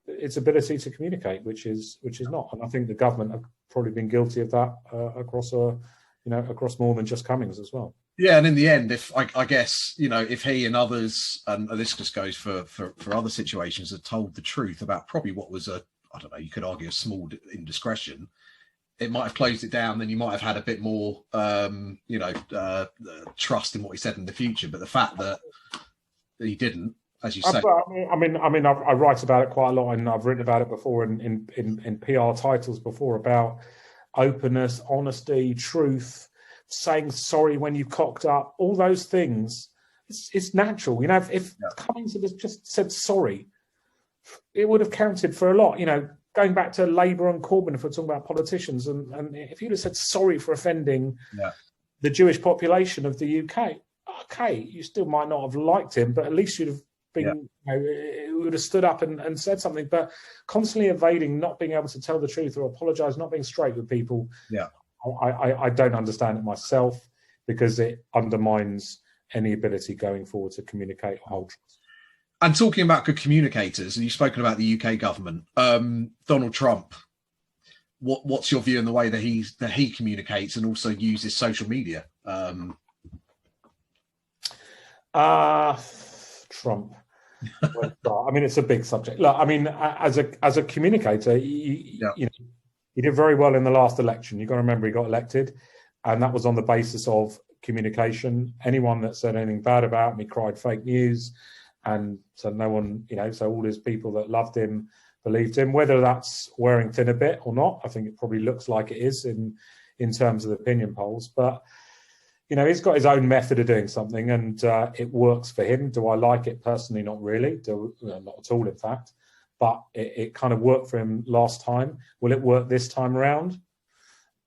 its ability to communicate, which is not. And I think the government have probably been guilty of that across more than just Cummings as well. Yeah, and in the end, if I guess if he and others, and this just goes for other situations, had told the truth about probably what was you could argue a small indiscretion, it might have closed it down. Then you might have had a bit more trust in what he said in the future. But the fact that he didn't, as you say, I write about it quite a lot, and I've written about it before in PR titles before, about openness, honesty, truth, saying sorry when you cocked up, all those things. It's natural, if Cummings had just said sorry, it would have counted for a lot. Going back to Labour and Corbyn, if we're talking about politicians, and if you'd have said sorry for offending the Jewish population of the UK, okay, you still might not have liked him, but at least you'd have been, would have stood up and said something. But constantly evading, not being able to tell the truth or apologise, not being straight with people, I don't understand it myself, because it undermines any ability going forward to communicate or hold trust. And talking about good communicators, and you've spoken about the UK government, Donald Trump. What's your view on the way that he communicates and also uses social media? Trump. It's a big subject. Look, as a communicator, he did very well in the last election. You've got to remember he got elected, and that was on the basis of communication. Anyone that said anything bad about him, he cried fake news. And so no one, so all his people that loved him believed him. Whether that's wearing thin a bit or not, I think it probably looks like it is in terms of the opinion polls. But, he's got his own method of doing something, and it works for him. Do I like it personally? Not really. Not at all, in fact. But it kind of worked for him last time. Will it work this time around?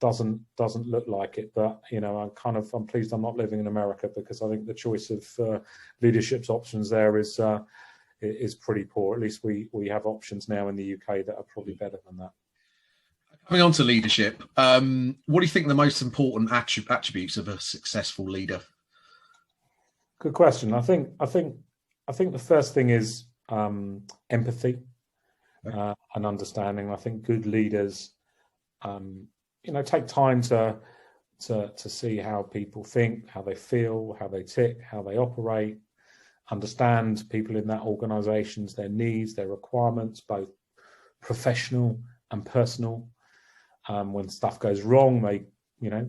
Doesn't look like it, but I'm pleased I'm not living in America, because I think the choice of leadership's options there is pretty poor. At least we have options now in the UK that are probably better than that. Coming on to leadership, what do you think the most important attributes of a successful leader? Good question. I think the first thing is empathy and understanding. I think good leaders, take time to see how people think, how they feel, how they tick, how they operate, understand people in that organizations, their needs, their requirements, both professional and personal. When stuff goes wrong, they,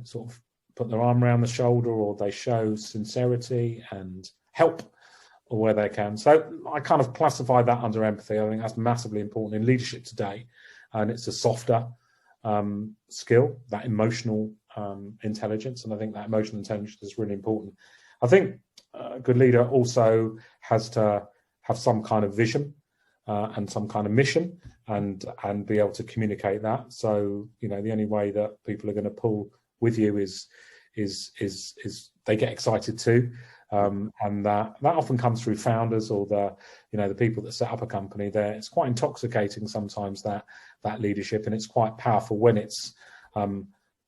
sort of put their arm around the shoulder, or they show sincerity and help where they can. So I kind of classify that under empathy. I think that's massively important in leadership today. And it's a softer skill, that emotional intelligence. And I think that emotional intelligence is really important. I think a good leader also has to have some kind of vision and some kind of mission, and be able to communicate that. So, the only way that people are going to pull with you is they get excited too. And that often comes through founders or the people that set up a company. It's quite intoxicating sometimes, that leadership, and it's quite powerful when it's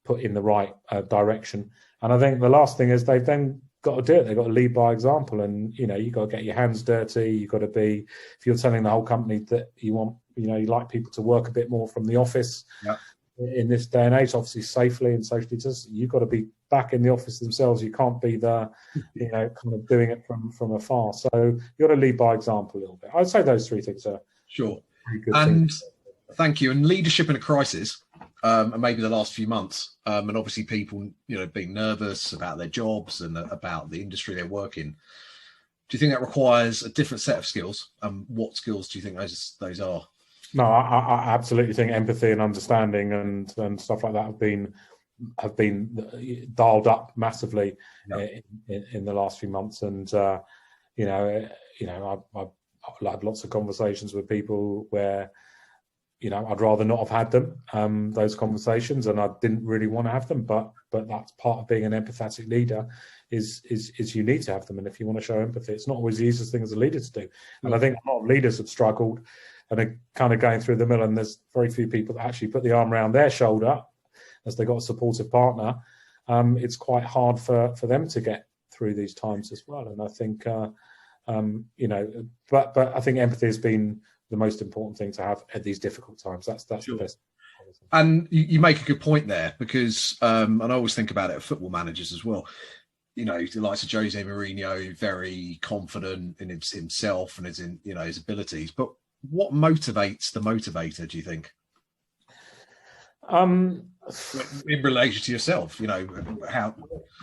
put in the right direction. And I think the last thing is they've then got to do it. They've got to lead by example, and you've got to get your hands dirty. You've got to be, if you're telling the whole company that you want, you like people to work a bit more from the office. Yep. In this day and age, obviously safely and socially just, you've got to be back in the office themselves. You can't be kind of doing it from afar. So you've got to lead by example a little bit. I'd say those three things are sure. Pretty good and things. Thank you. And leadership in a crisis, and maybe the last few months, and obviously people, being nervous about their jobs and about the industry they work in. Do you think that requires a different set of skills? What skills do you think those are? No, I absolutely think empathy and understanding and stuff like that have been dialed up massively in the last few months. And I've had lots of conversations with people where I'd rather not have had them, those conversations, and I didn't really want to have them. But that's part of being an empathetic leader is you need to have them. And if you want to show empathy, it's not always the easiest thing as a leader to do. And I think a lot of leaders have struggled and are kind of going through the mill, and there's very few people that actually put the arm around their shoulder as they got a supportive partner. It's quite hard for them to get through these times as well. And I think, but I think empathy has been the most important thing to have at these difficult times. That's sure. The best. And you make a good point there, because, and I always think about it at football managers as well. The likes of Jose Mourinho, very confident in himself and his abilities. But what motivates the motivator, do you think? In relation to yourself, how?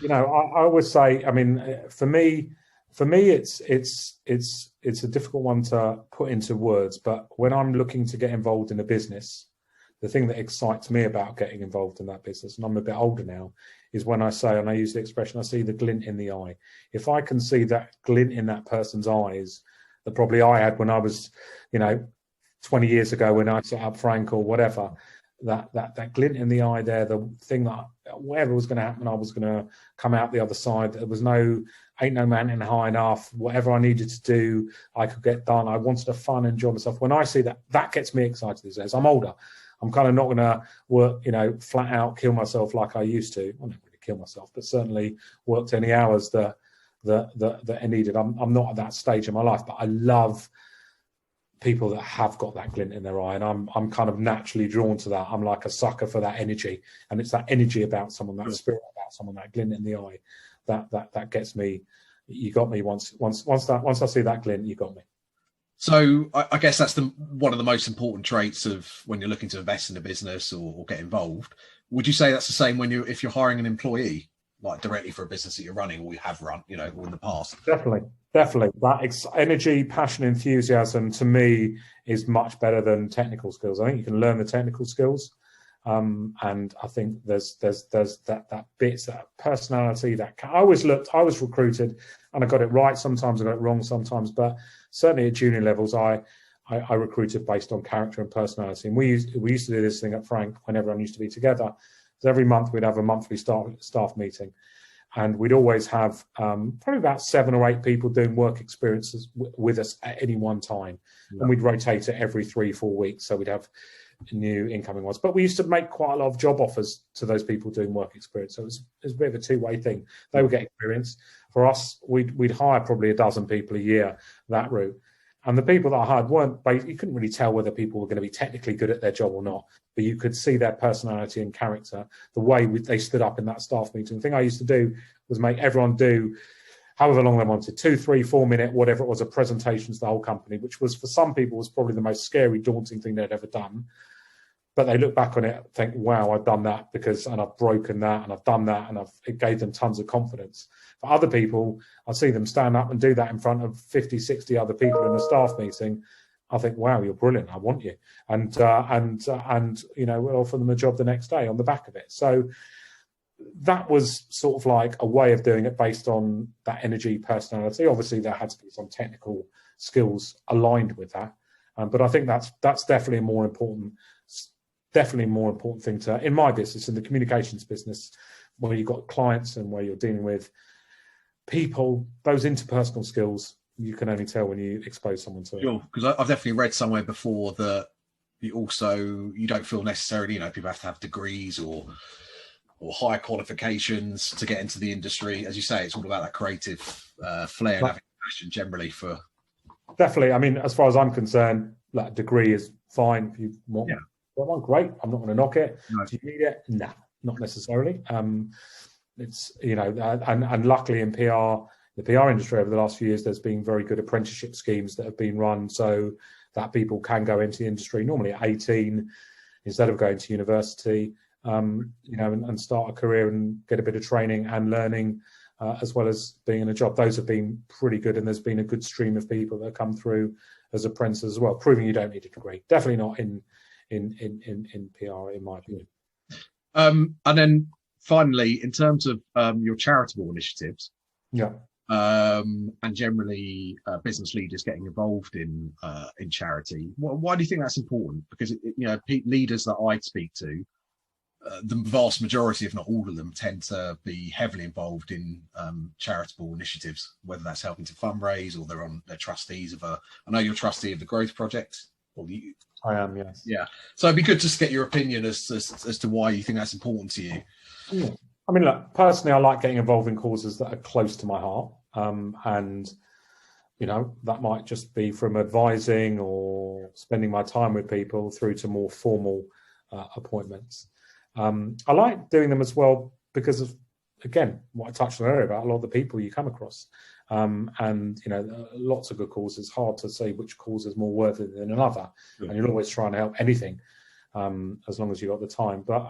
I always say, I mean, for me, it's a difficult one to put into words. But when I'm looking to get involved in a business, the thing that excites me about getting involved in that business, and I'm a bit older now, is when I say, and I use the expression, I see the glint in the eye. If I can see that glint in that person's eyes that probably I had when I was, 20 years ago when I set up Frank or whatever, that glint in the eye there, the thing that whatever was going to happen, I was going to come out the other side. There was ain't no mountain high enough. Whatever I needed to do, I could get done. I wanted to fun and enjoy myself. When I see that gets me excited these days. I'm older. I'm kind of not going to work, flat out kill myself like I used to. I don't really kill myself, but certainly worked any hours that I needed. I'm not at that stage in my life, but I love people that have got that glint in their eye, and I'm kind of naturally drawn to that. I'm like a sucker for that energy, and it's that energy about someone, that spirit about someone, that glint in the eye, that gets me. You got me once I see that glint, you got me. So I guess that's one of the most important traits of when you're looking to invest in a business or get involved. Would you say that's the same if you're hiring an employee, like directly for a or you have run, or in the past? Definitely. That energy, passion, enthusiasm to me is much better than technical skills. I think you can learn the technical skills, and I think there's that bit, that personality. I was recruited, and I got it right. Sometimes I got it wrong. Sometimes, but certainly at junior levels, I recruited based on character and personality. And we used to do this thing at Frank when everyone used to be together. So every month we'd have a monthly staff meeting. And we'd always have probably about 7 or 8 people doing work experiences with us at any one time. Yeah. And we'd rotate it every 3-4 weeks. So we'd have, new incoming ones. But we used to make quite a lot of job offers to those people doing work experience. So it was a bit of a two-way thing. They would get experience. For us, we'd hire probably a dozen people a year that route. And the people that I hired you couldn't really tell whether people were going to be technically good at their job or not, but you could see their personality and character, the way they stood up in that staff meeting. The thing I used to do was make everyone do however long they wanted, 2, 3, 4 minute, whatever it was, a presentation to the whole company, which was for some people was probably the most scary, daunting thing they'd ever done. But they look back on it and think, wow, I've done that and I've broken that and I've done that, and it gave them tons of confidence. For other people, I see them stand up and do that in front of 50, 60 other people in a staff meeting. I think, wow, you're brilliant. I want you. And we'll offer them a job the next day on the back of it. So that was sort of like a way of doing it based on that energy, personality. Obviously, there had to be some technical skills aligned with that. But I think that's definitely a more important thing in my business, in the communications business, where you've got clients and where you're dealing with people, those interpersonal skills, you can only tell when you expose someone to it. Sure, because I've definitely read somewhere before that you don't feel necessarily, people have to have degrees or higher qualifications to get into the industry. As you say, it's all about that creative flair and having passion generally for. Definitely. I mean, as far as I'm concerned, that degree is fine if you want. Yeah. One, great. I'm not going to knock it. No. Do you need it? No, not necessarily. It's, and luckily in PR, the PR industry over the last few years, there's been very good apprenticeship schemes that have been run so that people can go into the industry normally at 18 instead of going to university, and start a career and get a bit of training and learning as well as being in a job. Those have been pretty good, and there's been a good stream of people that come through as apprentices as well, proving you don't need a degree. Definitely not in PR, in my opinion. And then finally, in terms of your charitable initiatives, and generally business leaders getting involved in charity, why do you think that's important? Because leaders that I speak to, the vast majority, if not all of them, tend to be heavily involved in charitable initiatives, whether that's helping to fundraise or they're trustees of I know you're trustee of the Growth Project. I am, yes. Yeah. So it'd be good just to get your opinion as to why you think that's important to you. Yeah. I mean, look, personally, I like getting involved in causes that are close to my heart. And that might just be from advising or spending my time with people through to more formal appointments. I like doing them as well because of, again, what I touched on earlier about a lot of the people you come across. Lots of good causes. Hard to say which cause is more worthy than another. Yeah. And you're always trying to help anything as long as you've got the time. But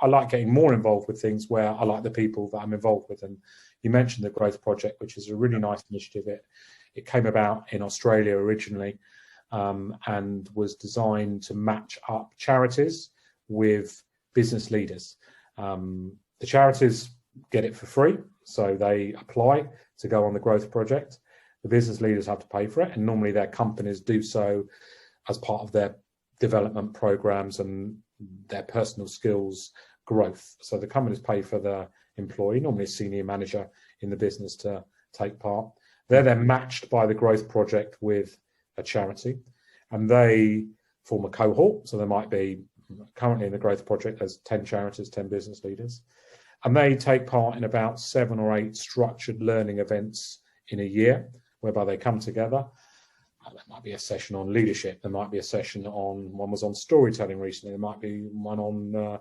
I like getting more involved with things where I like the people that I'm involved with. And you mentioned the Growth Project, which is a really nice initiative. It came about in Australia originally and was designed to match up charities with business leaders. The charities get it for free, so they apply to go on the Growth Project. The business leaders have to pay for it, and normally their companies do so as part of their development programs and their personal skills growth. So the companies pay for the employee, normally a senior manager in the business, to take part. They're then matched by the Growth Project with a charity, and they form a cohort. So there might be, currently in the Growth Project, there's 10 charities, 10 business leaders. And they take part in about 7 or 8 structured learning events in a year, whereby they come together. There might be a session on leadership. There might be a session one was on storytelling recently. There might be one on,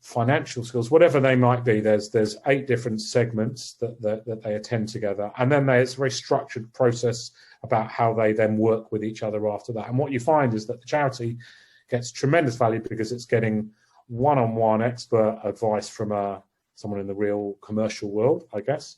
financial skills, whatever they might be. There's 8 different segments that they attend together. And then it's a very structured process about how they then work with each other after that. And what you find is that the charity gets tremendous value because it's getting one-on-one expert advice from someone in the real commercial world, I guess.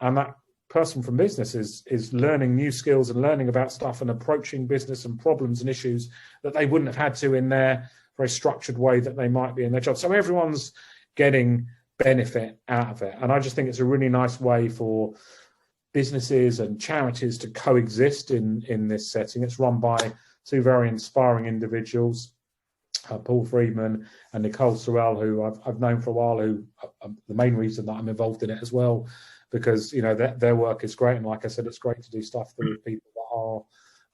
And that person from business is learning new skills and learning about stuff and approaching business and problems and issues that they wouldn't have had to in their very structured way that they might be in their job. So everyone's getting benefit out of it. And I just think it's a really nice way for businesses and charities to coexist in this setting. It's run by 2 very inspiring individuals, Paul Friedman and Nicole Sorrell, who I've known for a while, who the main reason that I'm involved in it as well, because their work is great. And like I said, it's great to do stuff with people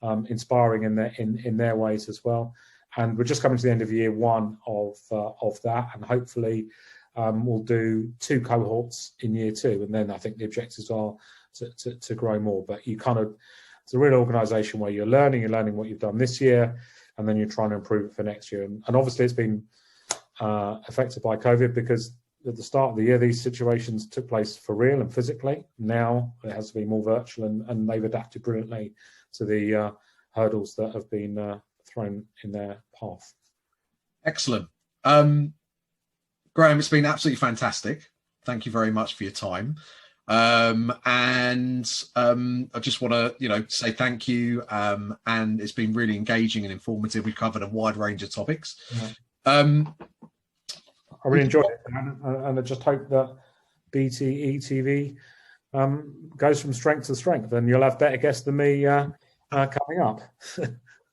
that inspiring in their ways as well. And we're just coming to the end of year one of that, and hopefully we'll do 2 cohorts in year 2, and then I think the objectives are to grow more. But it's a real organisation where you're learning what you've done this year, and then you're trying to improve it for next year. And obviously it's been affected by COVID, because at the start of the year these situations took place for real and physically. Now it has to be more virtual, and they've adapted brilliantly to the hurdles that have been thrown in their path. Excellent. Graham, it's been absolutely fantastic. Thank you very much for your time. And I just want to, say thank you. And it's been really engaging and informative. We've covered a wide range of topics. Yeah. I really enjoyed it, and I just hope that BTE TV goes from strength to strength, and you'll have better guests than me coming up.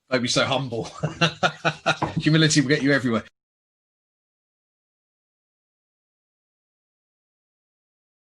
Don't be so humble. Humility will get you everywhere.